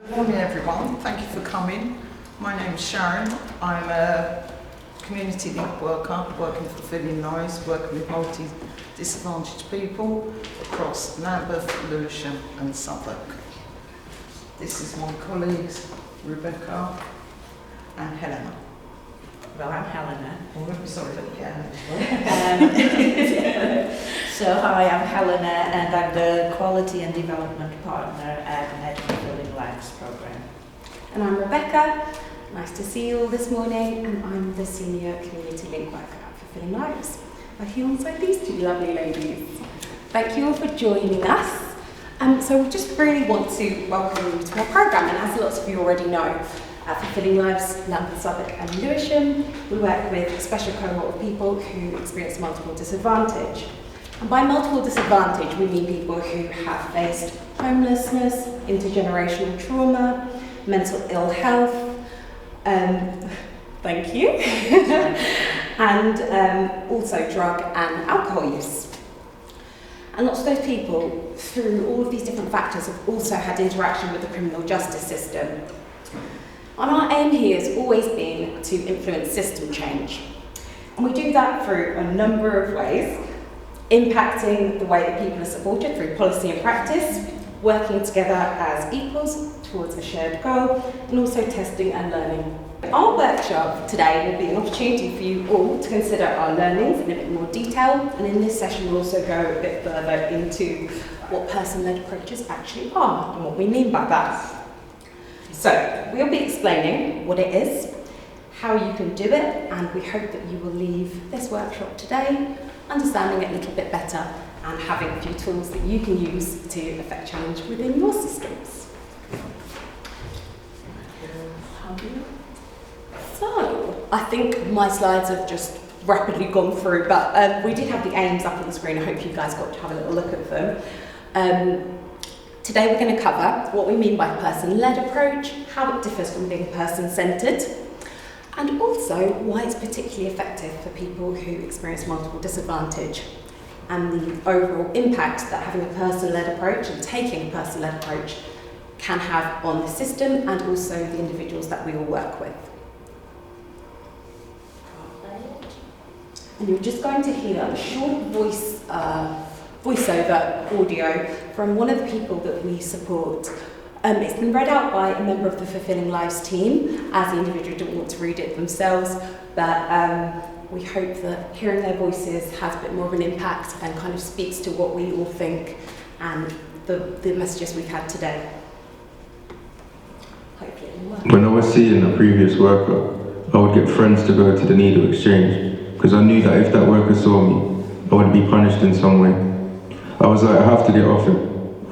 Good morning everyone, thank you for coming. My name is Sharon. I'm a community link worker working for Fulfilling Lives, working with multi-disadvantaged people across Lambeth, Lewisham and Suffolk. This is my colleagues Rebecca and Helena. Well, I'm Helena. Oh, sorry, yeah. So hi, I'm Helena and I'm the Quality and Development Partner at the Fulfilling Lives program. And I'm Rebecca. Nice to see you all this morning, and I'm the Senior Community Link Worker at Fulfilling Lives. I'm here alongside these two lovely ladies. Thank you all for joining us. So we just really want to welcome you to our programme, and as lots of you already know, at Fulfilling Lives, Lambeth, Suffolk and Lewisham, we work with a special cohort of people who experience multiple disadvantage. And by multiple disadvantage, we mean people who have faced homelessness, intergenerational trauma, mental ill health, thank you, and also drug and alcohol use. And lots of those people, through all of these different factors, have also had interaction with the criminal justice system. And our aim here has always been to influence system change. And we do that through a number of ways, impacting the way that people are supported through policy and practice, working together as equals towards a shared goal, and also testing and learning. Our workshop today will be an opportunity for you all to consider our learnings in a bit more detail, and in this session we'll also go a bit further into what person-led approaches actually are and what we mean by that. So, we'll be explaining what it is, how you can do it, and we hope that you will leave this workshop today understanding it a little bit better and having a few tools that you can use to effect change within your systems. So, I think my slides have just rapidly gone through, but we did have the aims up on the screen. I hope you guys got to have a little look at them. Today we're going to cover what we mean by person-led approach, how it differs from being person-centred, and also why it's particularly effective for people who experience multiple disadvantage, and the overall impact that having a person-led approach and taking a person-led approach can have on the system and also the individuals that we all work with. And you're just going to hear a short voiceover audio from one of the people that we support. It's been read out by a member of the Fulfilling Lives team, as the individual didn't want to read it themselves, but we hope that hearing their voices has a bit more of an impact and kind of speaks to what we all think and the messages we've had today. Hopefully it will work. When I was seeing a previous worker, I would get friends to go to the needle exchange, because I knew that if that worker saw me, I would be punished in some way. I was like, I have to get off it,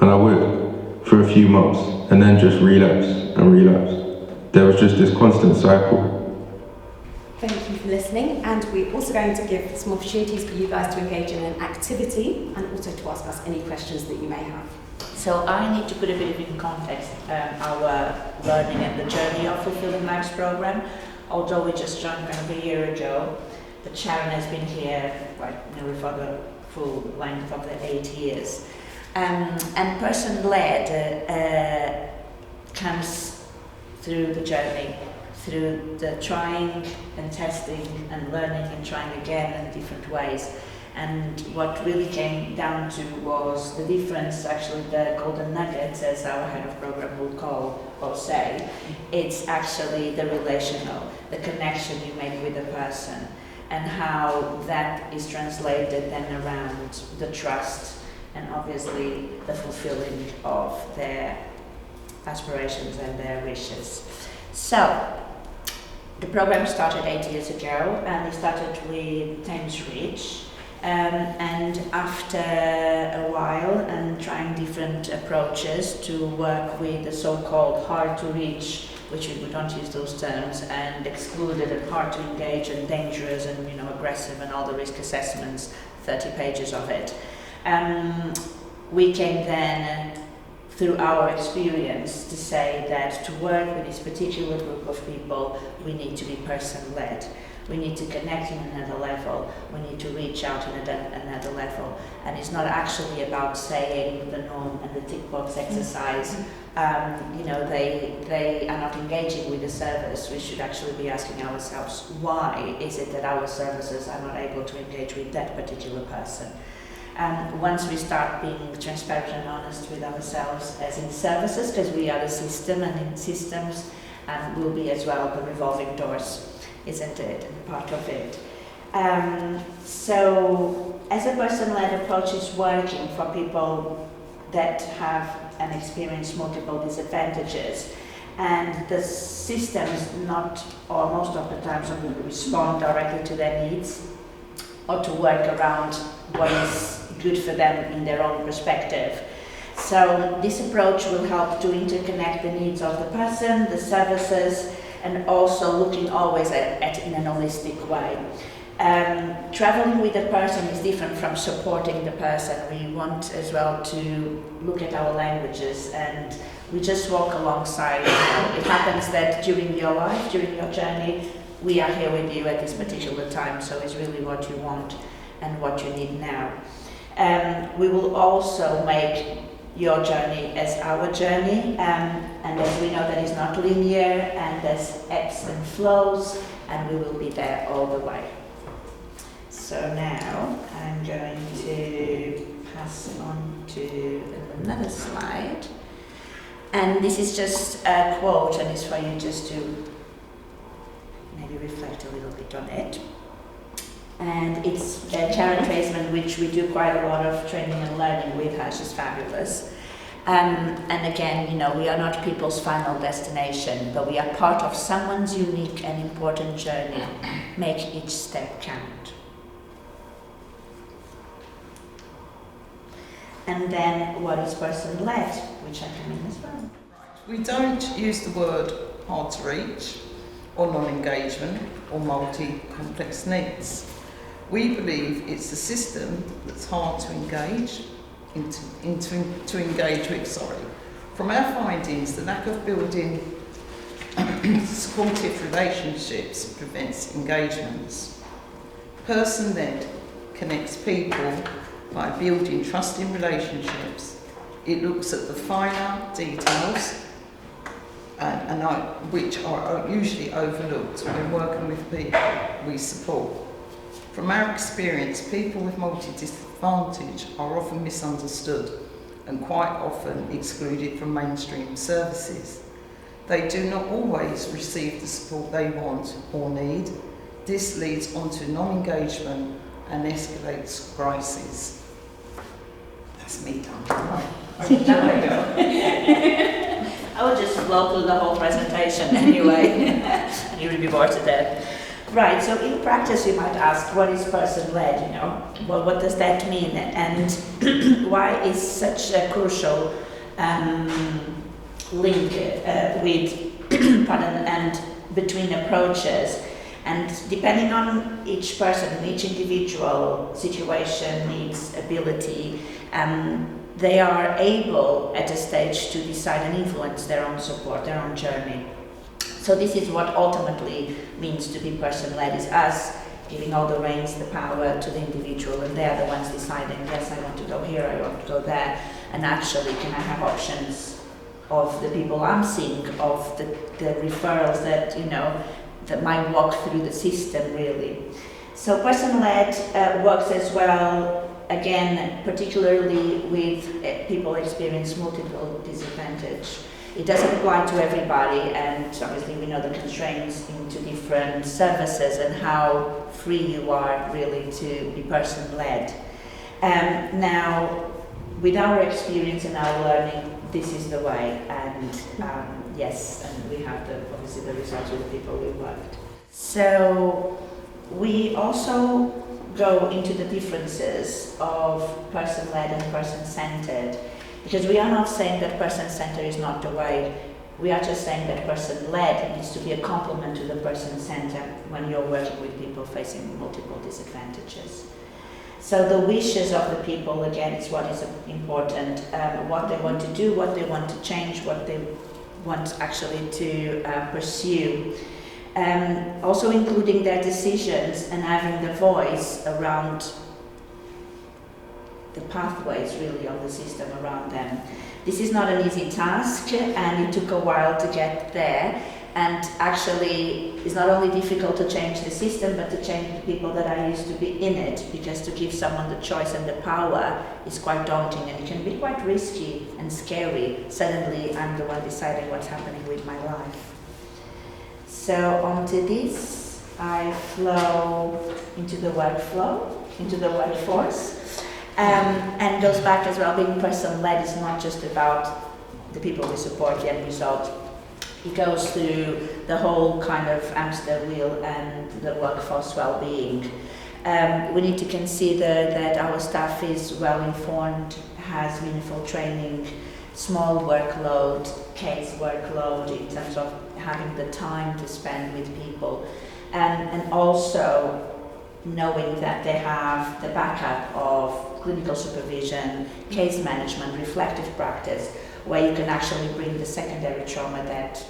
and I would, for a few months, and then just relapse and relapse. There was just this constant cycle. Thank you for listening, and we're also going to give some opportunities for you guys to engage in an activity and also to ask us any questions that you may have. So I need to put a bit in context our learning and the journey of Fulfilling Lives program. Although we just joined kind of a year ago, but Sharon has been here nearly for the full length of the 8 years. And person-led comes through the journey, through the trying and testing and learning and trying again in different ways. And what really came down to was the difference, actually the golden nuggets, as our head of program would call or say. It's actually the relational, the connection you make with a person, and how that is translated then around the trust and obviously the fulfilling of their aspirations and their wishes. So, the program started 8 years ago, and it started with Thames Reach. And after a while and trying different approaches to work with the so-called hard to reach, which we don't use those terms, and excluded and hard to engage and dangerous and aggressive and all the risk assessments, 30 pages of it. We came then through our experience to say that to work with this particular group of people, we need to be person-led. We need to connect in another level. We need to reach out in another level. And it's not actually about saying the norm and the tick box exercise. They are not engaging with the service. We should actually be asking ourselves, why is it that our services are not able to engage with that particular person? And once we start being transparent and honest with ourselves as in services, because we are the system, and in systems will be as well the revolving doors, isn't it, and part of it. So as a person-led approach is working for people that have and experience multiple disadvantages, and the systems not, or most of the times, don't respond directly to their needs or to work around what is good for them in their own perspective. So this approach will help to interconnect the needs of the person, the services, and also looking always at in an holistic way. Traveling with the person is different from supporting the person. We want as well to look at our languages, and we just walk alongside. It happens that during your life, during your journey, we are here with you at this particular time, so it's really what you want and what you need now. We will also make your journey as our journey, and as we know that is not linear, and there's ebbs and flows, and we will be there all the way. So now I'm going to pass on to another slide, and this is just a quote, and it's for you just to maybe reflect a little bit on it. And it's Karen Traceman, which we do quite a lot of training and learning with her. She's fabulous. And again, we are not people's final destination, but we are part of someone's unique and important journey. Make each step count. And then what is person-led, which I come in as well. We don't use the word hard to reach, or non-engagement, or multi-complex needs. We believe it's the system that's hard to engage, to engage with. From our findings, the lack of building supportive relationships prevents engagements. Person-led connects people by building trusting relationships. It looks at the finer details which are usually overlooked when working with people we support. From our experience, people with multi-disadvantage are often misunderstood and quite often excluded from mainstream services. They do not always receive the support they want or need. This leads on to non-engagement and escalates crises. That's me done. I will just flow through the whole presentation anyway, and you will be bored to death. Right, so in practice you might ask, what is person-led, Well, what does that mean? And why is such a crucial link with and between approaches? And depending on each person, each individual situation, needs, ability, they are able at a stage to decide and influence their own support, their own journey. So this is what ultimately means to be person-led, is us giving all the reins, the power to the individual, and they are the ones deciding, yes, I want to go here, I want to go there, and actually can I have options of the people I'm seeing, of the referrals that, that might walk through the system really. So person-led works as well, again, particularly with people experience multiple disadvantage. It doesn't apply to everybody, and obviously we know the constraints into different services and how free you are really to be person-led. Now, with our experience and our learning, this is the way, and yes, and we have obviously the results with the people we worked. So we also go into the differences of person-led and person-centered, because we are not saying that person-centered is not the way. We are just saying that person-led needs to be a complement to the person-centered when you're working with people facing multiple disadvantages. So the wishes of the people, again, is what is important. What they want to do, what they want to change, what they want actually to pursue. Also including their decisions and having the voice around the pathways really of the system around them. This is not an easy task, and it took a while to get there. And actually, it's not only difficult to change the system, but to change the people that are used to be in it, because to give someone the choice and the power is quite daunting, and it can be quite risky and scary. Suddenly, I'm the one deciding what's happening with my life. So onto this, I flow into the workforce. And goes back as well, being person-led is not just about the people we support, the end result. It goes through the whole kind of hamster wheel and the workforce well-being. We need to consider that our staff is well-informed, has meaningful training, small workload, case workload in terms of having the time to spend with people, and also knowing that they have the backup of clinical supervision, case management, reflective practice, where you can actually bring the secondary trauma that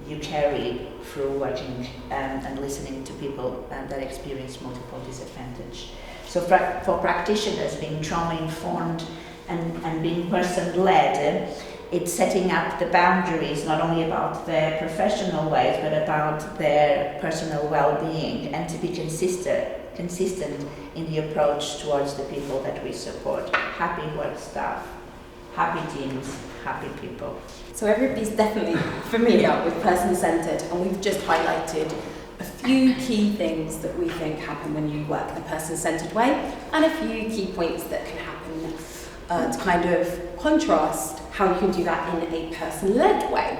you carry through working and listening to people that experience multiple disadvantage. So for practitioners, being trauma-informed and being person-led, it's setting up the boundaries, not only about their professional ways, but about their personal well-being, and to be consistent in the approach towards the people that we support. Happy work staff, happy teams, happy people. So everybody's definitely familiar with person-centred, and we've just highlighted a few key things that we think happen when you work the person-centred way, and a few key points that can happen to kind of contrast how you can do that in a person-led way.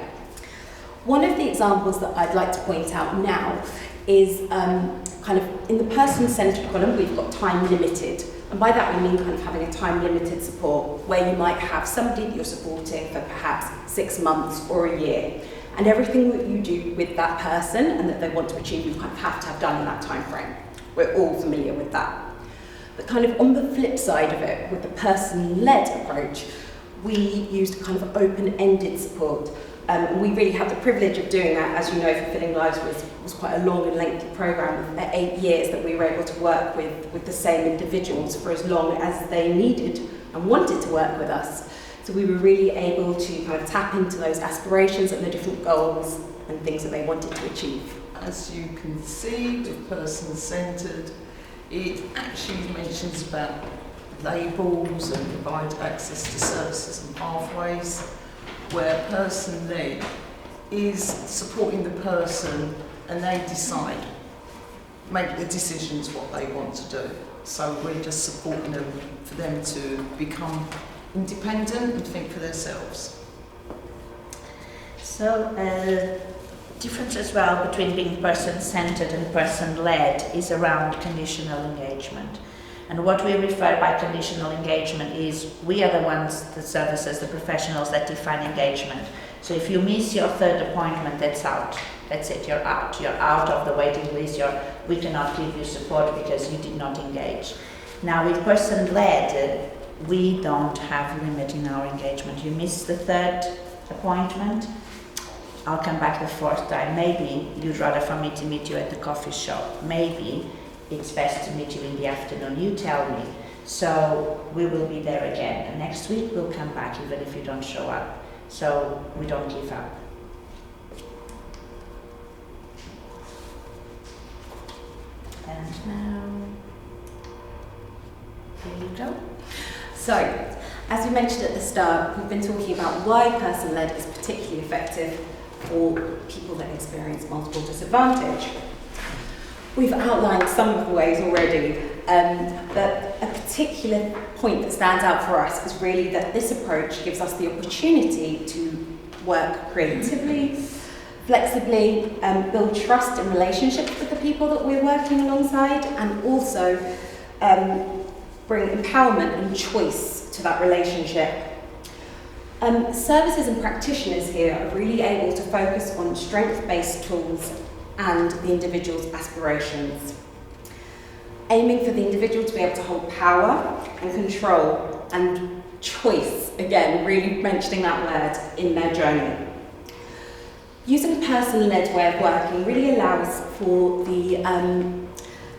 One of the examples that I'd like to point out now is kind of in the person-centred column, we've got time limited. And by that we mean kind of having a time-limited support, where you might have somebody that you're supporting for perhaps 6 months or a year. And everything that you do with that person and that they want to achieve, you kind of have to have done in that time frame. We're all familiar with that. But kind of on the flip side of it, with the person-led approach, we used kind of open-ended support. We really had the privilege of doing that. As you know, Fulfilling Lives was quite a long and lengthy program, 8 years that we were able to work with the same individuals for as long as they needed and wanted to work with us. So we were really able to kind of tap into those aspirations and the different goals and things that they wanted to achieve. As you can see, with person-centred, it actually mentions about labels and provide access to services and pathways, where person-led is supporting the person and they decide, make the decisions what they want to do. So we're just supporting them for them to become independent and think for themselves. So difference as well between being person-centred and person-led is around conditional engagement. And what we refer by conditional engagement is we are the ones, the services, the professionals that define engagement. So if you miss your third appointment, that's out. That's it, you're out. You're out of the waiting list. We cannot give you support because you did not engage. Now with person-led, we don't have limit in our engagement. You miss the third appointment, I'll come back the fourth time. Maybe you'd rather for me to meet you at the coffee shop. Maybe it's best to meet you in the afternoon. You tell me. So we will be there again. And next week we'll come back even if you don't show up. So we don't give up. And now, here you go. So, as we mentioned at the start, we've been talking about why person-led is particularly effective for people that experience multiple disadvantage. We've outlined some of the ways already, but a particular point that stands out for us is really that this approach gives us the opportunity to work creatively, flexibly, build trust and relationships with the people that we're working alongside, and also bring empowerment and choice to that relationship. Services and practitioners here are really able to focus on strength-based tools and the individual's aspirations, aiming for the individual to be able to hold power and control and choice, again, really mentioning that word, in their journey. Using a person-led way of working really allows for the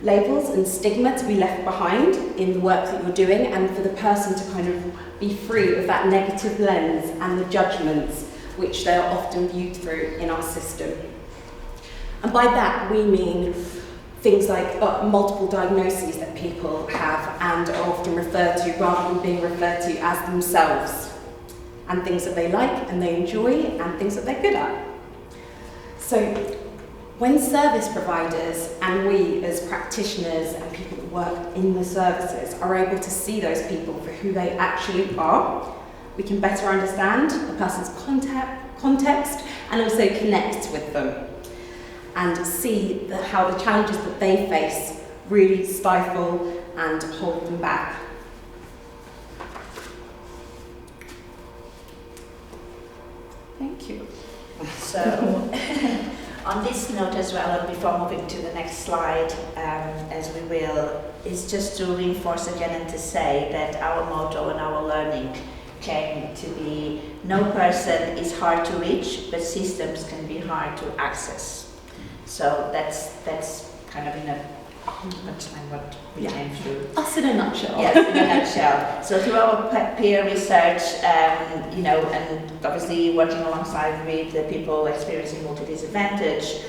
labels and stigma to be left behind in the work that you're doing, and for the person to kind of be free of that negative lens and the judgments which they are often viewed through in our system. And by that we mean things like multiple diagnoses that people have and are often referred to rather than being referred to as themselves, and things that they like and they enjoy and things that they're good at. So when service providers and we as practitioners and people that work in the services are able to see those people for who they actually are, we can better understand the person's context and also connect with them and see how the challenges that they face really stifle and hold them back. Thank you. So, on this note as well, and before moving to the next slide, as we will, is just to reinforce again and to say that our motto and our learning came to be, no person is hard to reach, but systems can be hard to access. So that's kind of in a punchline what we came through. Us in a nutshell. Yes, in a nutshell. So through our peer research, and obviously working alongside with the people experiencing multi-disadvantage,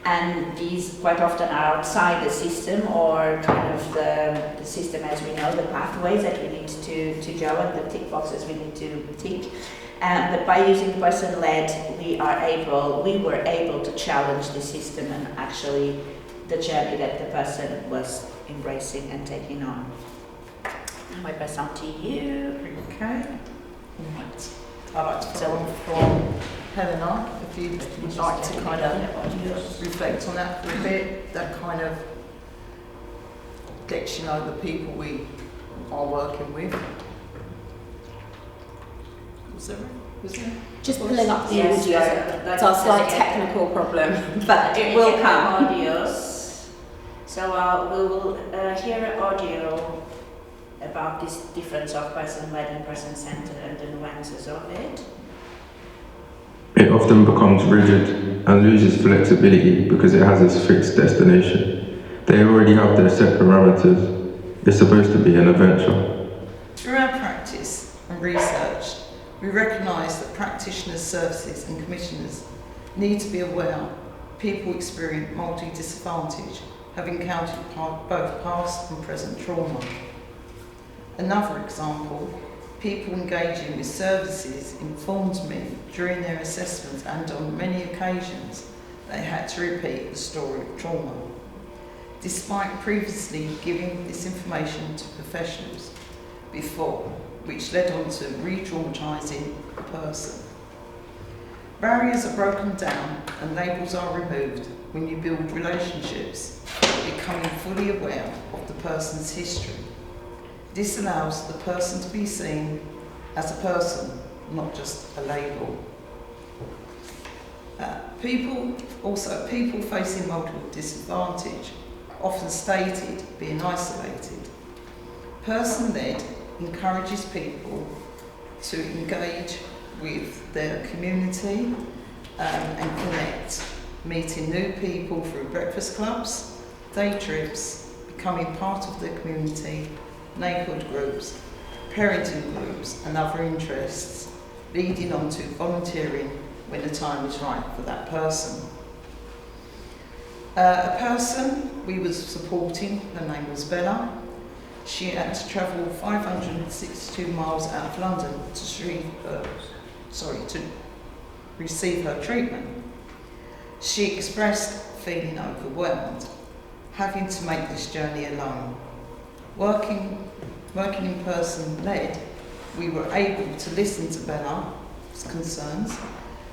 and these quite often are outside the system or kind of the system as we know, the pathways that we need to go and the tick boxes we need to tick. But by using person-led, we were able to challenge the system and actually the journey that the person was embracing and taking on. Now I pass on to you. Okay. Right. I'd like to follow on from Helena, if you'd like to kind of reflect on that for a bit. That kind of gets you know the people we are working with. Was there? Just pulling up the Yes, audio. yes, It's our slight technical problem, but it will come. Audios. So we will hear an audio about this difference of person-led and person-centered and the nuances of it. It often becomes rigid and loses flexibility because it has its fixed destination. They already have their set parameters. It's supposed to be an adventure. Through our practice and research, we recognise that practitioners, services and commissioners need to be aware people experience multi-disadvantage have encountered both past and present trauma. Another example, people engaging with services informed me during their assessments and on many occasions they had to repeat the story of trauma, despite previously giving this information to professionals before, which led on to re-traumatising the person. Barriers are broken down and labels are removed when you build relationships, becoming fully aware of the person's history. This allows the person to be seen as a person, not just a label. People facing multiple disadvantage, often stated being isolated. Person-led encourages people to engage with their community and connect, meeting new people through breakfast clubs, day trips, becoming part of the community, neighbourhood groups, parenting groups and other interests, leading on to volunteering when the time is right for that person. A person we were supporting, her name was Bella. She had to travel 562 miles out of London to receive her treatment. She expressed feeling overwhelmed, having to make this journey alone. Working in person-led, we were able to listen to Bella's concerns.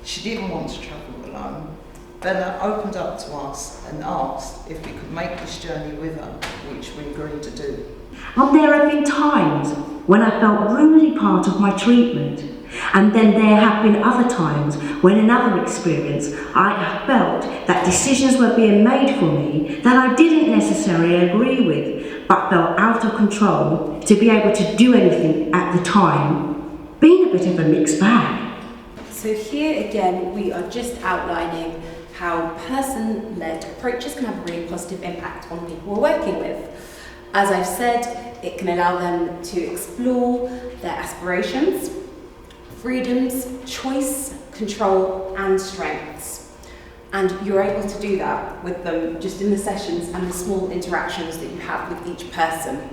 She didn't want to travel alone. Bella opened up to us and asked if we could make this journey with her, which we agreed to do. And there have been times when I felt really part of my treatment, and then there have been other times when in other experience I have felt that decisions were being made for me that I didn't necessarily agree with, but felt out of control to be able to do anything at the time, being a bit of a mixed bag. So So here again, we are just outlining how person-led approaches can have a really positive impact on people we're working with. As I've said, it can allow them to explore their aspirations, freedoms, choice, control, and strengths. And you're able to do that with them just in the sessions and the small interactions that you have with each person.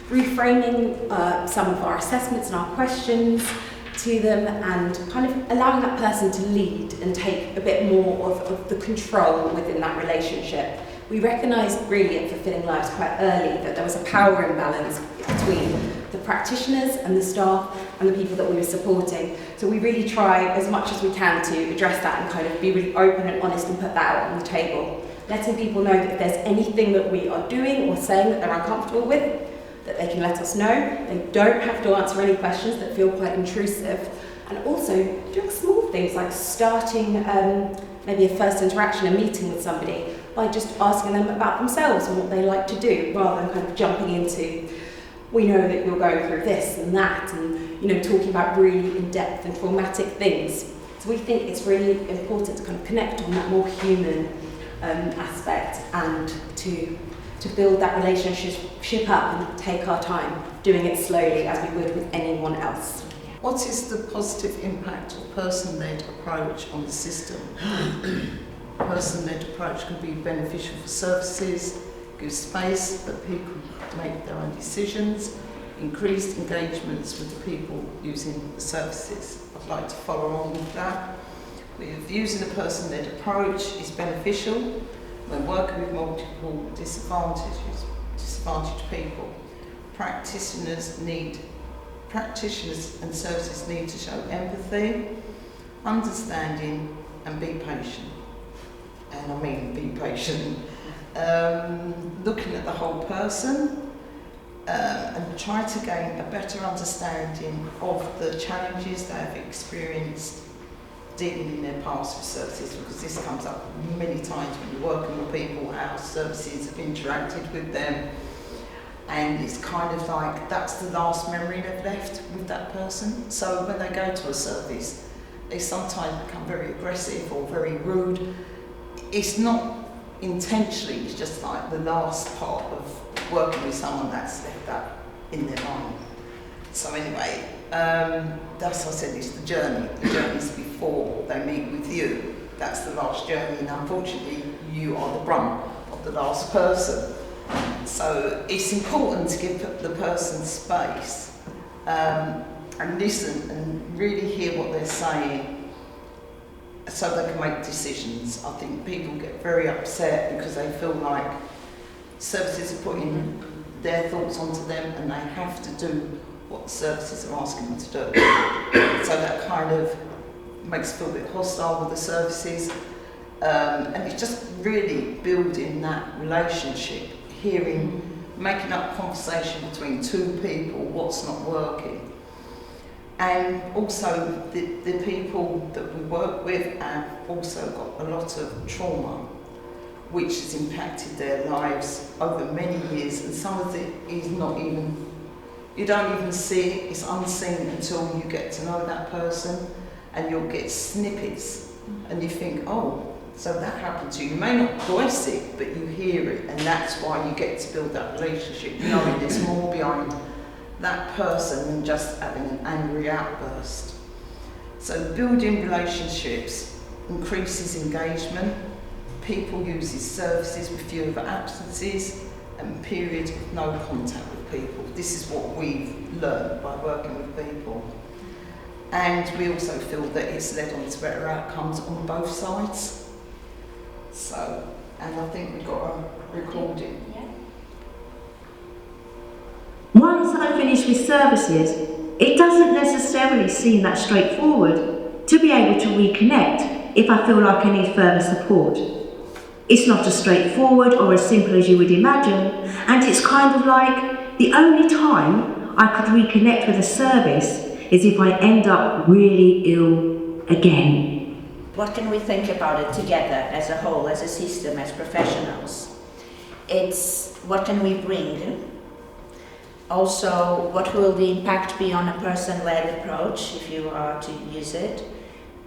Reframing some of our assessments and our questions to them and kind of allowing that person to lead and take a bit more of the control within that relationship. We recognised really at Fulfilling Lives quite early that there was a power imbalance between the practitioners and the staff and the people that we were supporting. So we really try as much as we can to address that and kind of be really open and honest and put that out on the table. Letting people know that if there's anything that we are doing or saying that they're uncomfortable with, that they can let us know. They don't have to answer any questions that feel quite intrusive. And also doing small things like starting maybe a first interaction, a meeting with somebody, by just asking them about themselves and what they like to do, rather than kind of jumping into, we know that you're going through this and that, and talking about really in-depth and traumatic things. So we think it's really important to kind of connect on that more human aspect and to build that relationship up and take our time, doing it slowly as we would with anyone else. What is the positive impact of person-led approach on the system? Person-led approach can be beneficial for services, give space that people make their own decisions, increased engagements with the people using the services. I'd like to follow on with that. With using a person-led approach is beneficial when working with multiple disadvantaged people. Practitioners and services need to show empathy, understanding, and be patient. And I mean be patient. Looking at the whole person and try to gain a better understanding of the challenges they have experienced dealing in their past with services, because this comes up many times when you're working with people, how services have interacted with them, and it's kind of like that's the last memory they've left with that person. So when they go to a service, they sometimes become very aggressive or very rude. It's not intentionally, it's just like the last part of working with someone that's left that in their mind. So anyway, that's what I said, it's the journey. The journey's before they meet with you. That's the last journey, and unfortunately you are the brunt of the last person. So it's important to give the person space and listen and really hear what they're saying so they can make decisions. I think people get very upset because they feel like services are putting their thoughts onto them and they have to do what services are asking them to do. So that kind of makes us feel a bit hostile with the services. And it's just really building that relationship, making up conversation between two people, what's not working. And also the people that we work with have also got a lot of trauma, which has impacted their lives over many years, and some of it is not even, you don't even see it, it's unseen until you get to know that person, and you'll get snippets, and you think, oh, so that happened to you. You may not voice it, but you hear it, and that's why you get to build that relationship, knowing there's more behind that person than just having an angry outburst. So building relationships increases engagement, people uses services with fewer absences and periods with no contact with people. This is what we've learned by working with people. And we also feel that it's led on to better outcomes on both sides. So, and I think we've got a recording. Once I finish with services, it doesn't necessarily seem that straightforward to be able to reconnect if I feel like I need further support. It's not as straightforward or as simple as you would imagine, and it's kind of like the only time I could reconnect with a service is if I end up really ill again. What can we think about it together as a whole, as a system, as professionals? It's what can we bring? Also, what will the impact be on a person-led approach if you are to use it?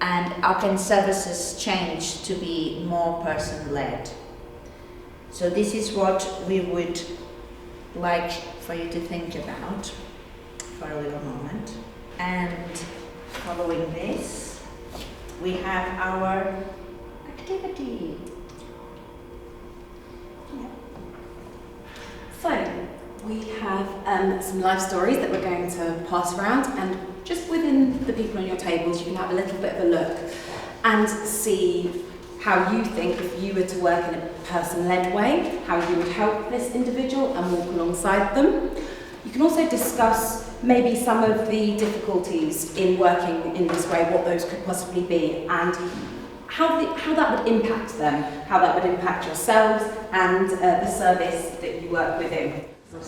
And how can services change to be more person-led? So this is what we would like for you to think about for a little moment. And following this, we have our activity. So, we have some life stories that we're going to pass around, and just within the people on your tables, you can have a little bit of a look and see how you think, if you were to work in a person-led way, how you would help this individual and walk alongside them. You can also discuss maybe some of the difficulties in working in this way, what those could possibly be, and how that would impact them, how that would impact yourselves and the service that you work within. So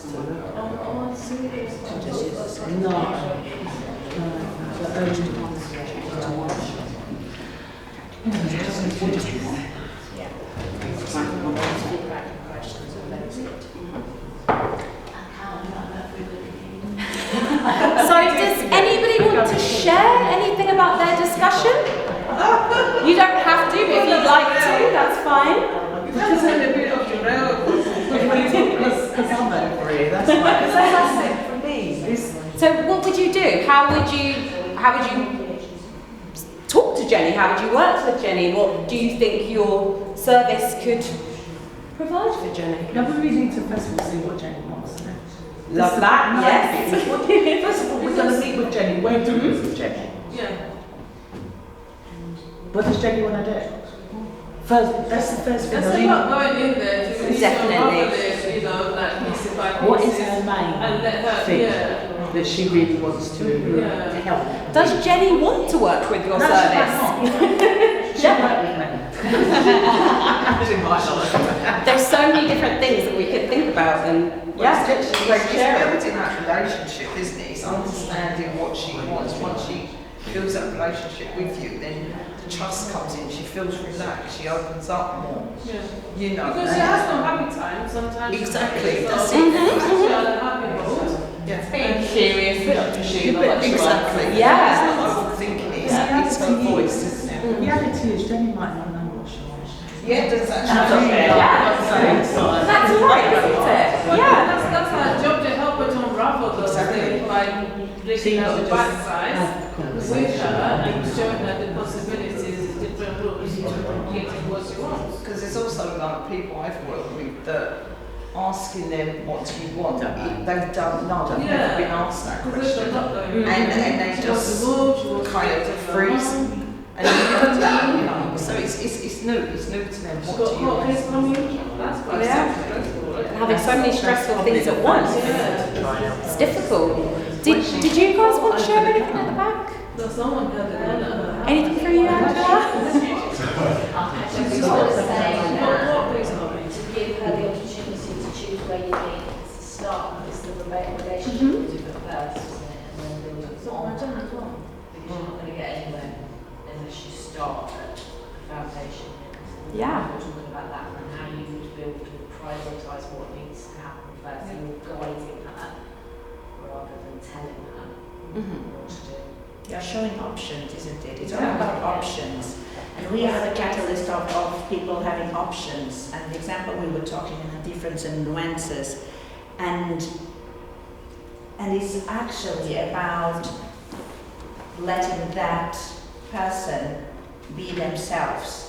does anybody want to share anything about their discussion? You don't have to, but if you'd like to, that's fine. Because I'm a bit off the rail. Because I'm over here, that's why. Because that's it for me. So what would you do? How would you talk to Jenny? How would you work with Jenny? What do you think your service could provide for Jenny? No, we really need to first of all see what Jenny wants. Love that, yes. First of all, we're going to meet with Jenny. Where do we meet with Jenny? Yeah. What does Jenny want to do? First, that's the first thing. That's about going in there to Definitely. you know, like mystify What is pieces her main and let her, thing yeah. that she really wants to help? Does Jenny want to work with your service? She might work with me. There's so many different things that we could think about, and It's building that relationship, isn't it? It's understanding what she wants. Once she builds that relationship with you, then the trust comes in. She feels relaxed. She opens up more. Yeah. You know. Because she has no happy time sometimes. Exactly, that's So, it. She on a happy mode. Yeah. Being serious, not pushing, not much Exactly. Yeah. It's not overthinking it. It's her voice, isn't it? The reality is Jenny might not know what she wants. Yeah, does that That's right, isn't it? But Yeah. that's our job, to help her to unravel those things by looking at the backside with her and showing her the possibilities, the different routes to getting what she wants. Because there's also like people I've worked with that asking them what do you want, they don't know, they've never been asked that Because question. they're not going And they just kind of freeze. And you know, so it's new to them. What do you want? That's quite stressful. Having so many stressful things at once, it's difficult. Did you guys want to share anything at the back? So someone had it. Anything from you, Angela? She's got to say to give her the opportunity to choose where you need to start with the relationship with her first, isn't it? And then build it on. Because you're not going to get anywhere unless you start at the foundation. Yeah. We're talking about that and how you would build and prioritise what needs to happen first. So you're guiding her rather than telling her what to do. You're showing options, isn't it? It's all about options. And we are the catalyst of people having options. And the example we were talking in the difference in nuances. And it's actually about letting that person be themselves.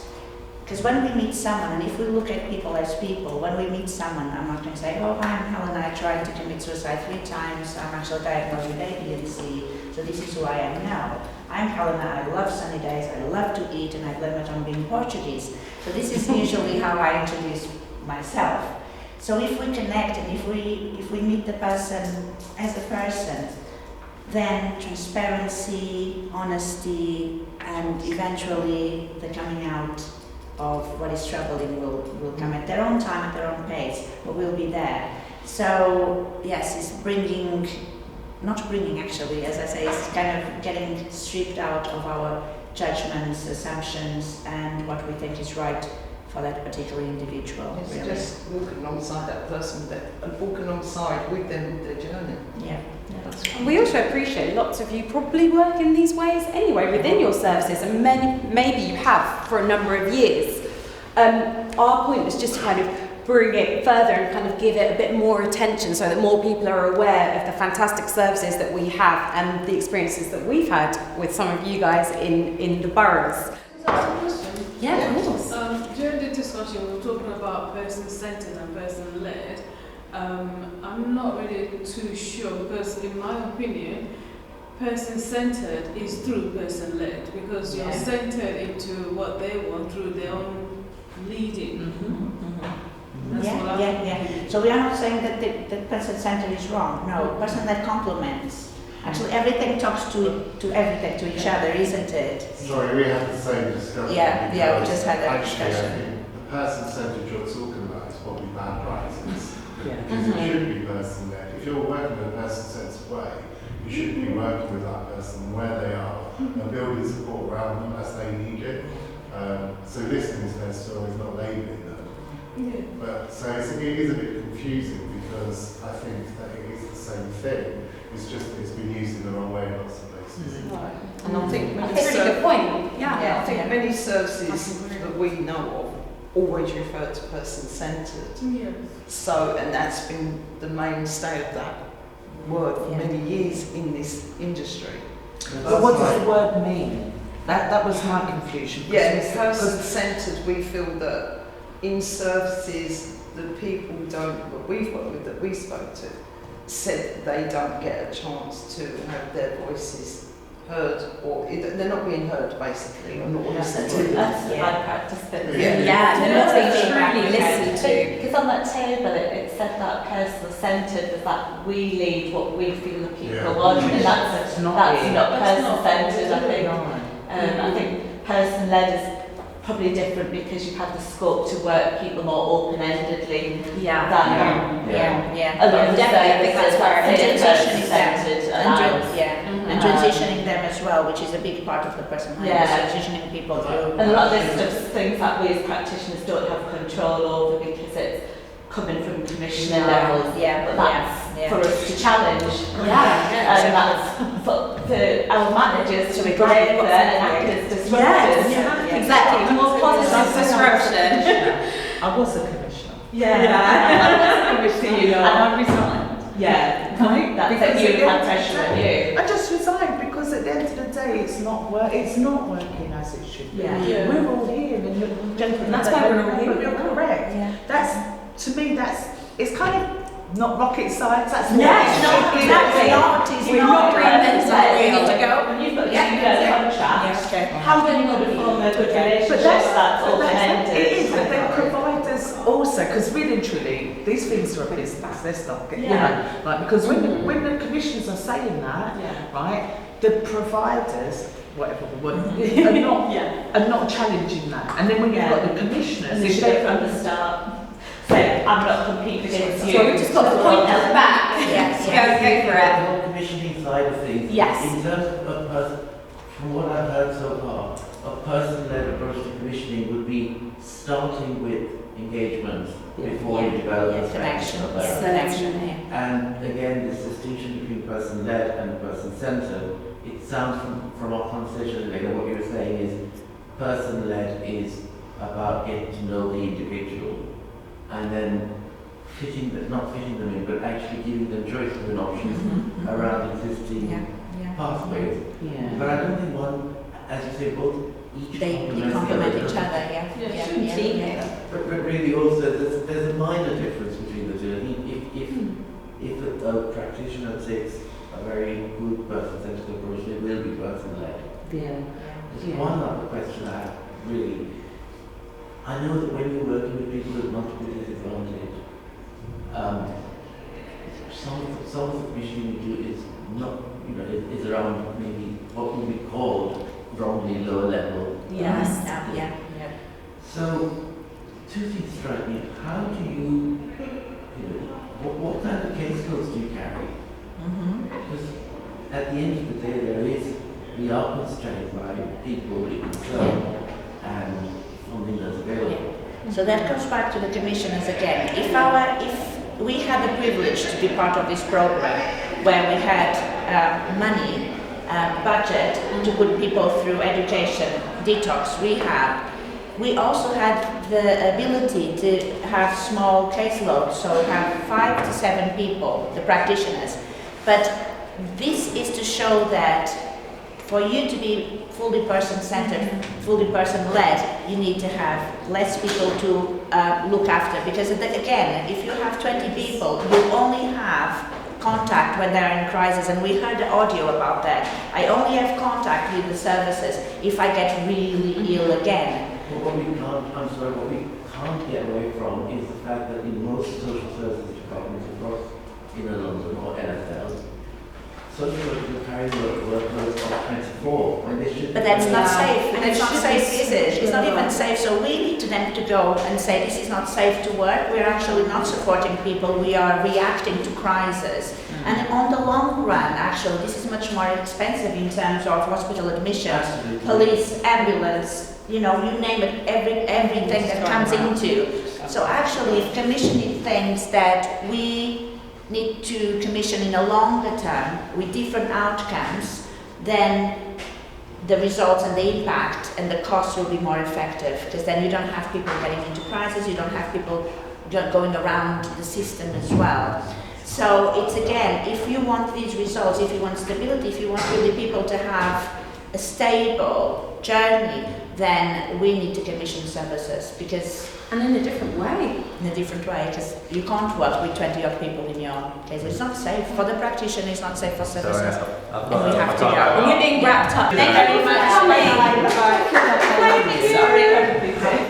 Because when we meet someone, and if we look at people as people, when we meet someone, I'm not going to say, oh, I'm Helen, I tried to commit suicide 3 times, I'm actually diagnosed with A, B, and C, so this is who I am now. I'm Helena, I love sunny days, I love to eat, and I blame it on being Portuguese. So this is usually how I introduce myself. So if we connect and if we meet the person as a person, then transparency, honesty, and eventually the coming out of what is troubling will come at their own time, at their own pace, but we'll be there. So yes, it's not bringing actually, as I say, it's kind of getting stripped out of our judgments, assumptions, and what we think is right for that particular individual. It's really. just walking alongside that person and walking alongside with them with their journey. Yeah, And we also appreciate lots of you probably work in these ways anyway within your services, and maybe you have for a number of years. Our point was just to kind of bring it further and kind of give it a bit more attention so that more people are aware of the fantastic services that we have and the experiences that we've had with some of you guys in the boroughs. Yeah, of course. During the discussion, we were talking about person-centered and person-led. I'm not really too sure because, in my opinion, person-centered is through person-led because you're centered into what they want through their own leading. That's what I think. So we are not saying that the person-centered is wrong. No, person-led complements. Actually, everything talks to everything, to each other, isn't it? Sorry, we had the same discussion. Yeah, we just had that actually, discussion. I think the person-centered you're talking about is probably bad practice. Yeah. Because it should be person-led. If you're working in a person-centered way, you should be working with that person where they are and building support around them as they need it. So listening to their stories, not labelling them. Yeah. But so it is a bit confusing because I think that it is the same thing. It's just that it's been used in the wrong way in lots of places. Right. And I think many That's a really good point. I think many services that we know of always refer to person-centred. Yes. So, and that's been the mainstay of that word for many years in this industry. But what does the word mean? That was my confusion. Yeah, person-centred, we feel that in services, the people that we've worked with, that we spoke to, said they don't get a chance to have their voices heard, or they're not being heard basically, or not listened to. That's bad practice. They're not being truly listened to. Because on that table it said that person-centred was that we lead what we feel the people want, and that's not person-centred, I think. I think person-led is probably different because you've had the scope to work people more open-endedly. A lot of the services person-centred and transitioning them as well, which is a big part of the person. Transitioning people through. And a lot of this stuff, things that we as practitioners don't have control over because it's coming from commissioner levels. But that's for us to challenge. And that's for our managers to be braver and act as disruptors. Exactly. More positive disruption. I was a commissioner. I was a commissioner, and I resigned. That's it, you had pressure on you. I just resigned because at the end of the day, it's not working as it should be. We're all here, and you're joking. That's why we're all here. You're correct. That's, to me, it's kind of not rocket science. That's exactly. We're not reinventing it. We need to go. You've got a contract. How can you want to form a good relationship? But that's open-ended. It is, but they provide us also, because really and truly, these things are a business. Let's not get, because when the commissioners are saying that, right, the providers, whatever the word, are not challenging that. And then when you've got the commissioners, and they should from the start. So I'm not competing against you. So we've just got the point at the back. Go for it. The whole commissioning side of things. Yes. In terms of from what I've heard so far, a person-led approach to commissioning would be starting with engagement before you develop a connection. And again, this distinction between person-led and person-centered, it sounds from our conversation today that what you're saying is person-led is about getting to know the individual and then not fitting them in, but actually giving them choices and options around existing pathways. But I don't think one, as you say, both each complement each other. But really also there's a minor difference between the two. If a practitioner takes a very good person-centered approach, it will be person-led. There's one other question I have really. I know that when you're working with people with multiple disadvantage, some of the commissioning you do is not, is around maybe what would be called wrongly lower level. So, two things strike me. How do you what kind of case codes do you carry? Because at the end of the day, we are constrained by people with concern and something that's available. So that comes back to the commissioners again. If we had the privilege to be part of this program, where we had money, budget to put people through education, detox, rehab. We also had the ability to have small caseloads, so have 5 to 7 people, the practitioners. But this is to show that for you to be fully person-centered, fully person-led, you need to have less people to look after. Because again, if you have 20 people, you only have contact when they're in crisis, and we heard the audio about that. I only have contact with the services if I get really ill again. What we can't get away from is the fact that in most social services departments across inner London or LSL, social workers carry workloads of 24 when they should. But that's not safe, and it's not safe, be is it? It's not even safe, so we need them to go and say this is not safe to work. We're actually not supporting people, we are reacting to crisis. And on the long run, actually, this is much more expensive in terms of hospital admissions, police, ambulance, you know, you name it, everything that comes into. So actually, if commissioning things that we need to commission in a longer term with different outcomes, then the results and the impact and the cost will be more effective, because then you don't have people getting into crisis, you don't have people going around the system as well. So it's again, if you want these results, if you want stability, if you want really people to have a stable journey, then we need to commission services, because And in a different way. in a different way, because you can't work with 20 odd people in your case. It's not safe for the practitioner, it's not safe for services. And we have to go. You're being wrapped up. Thank you very much. Thank you for coming. Sorry.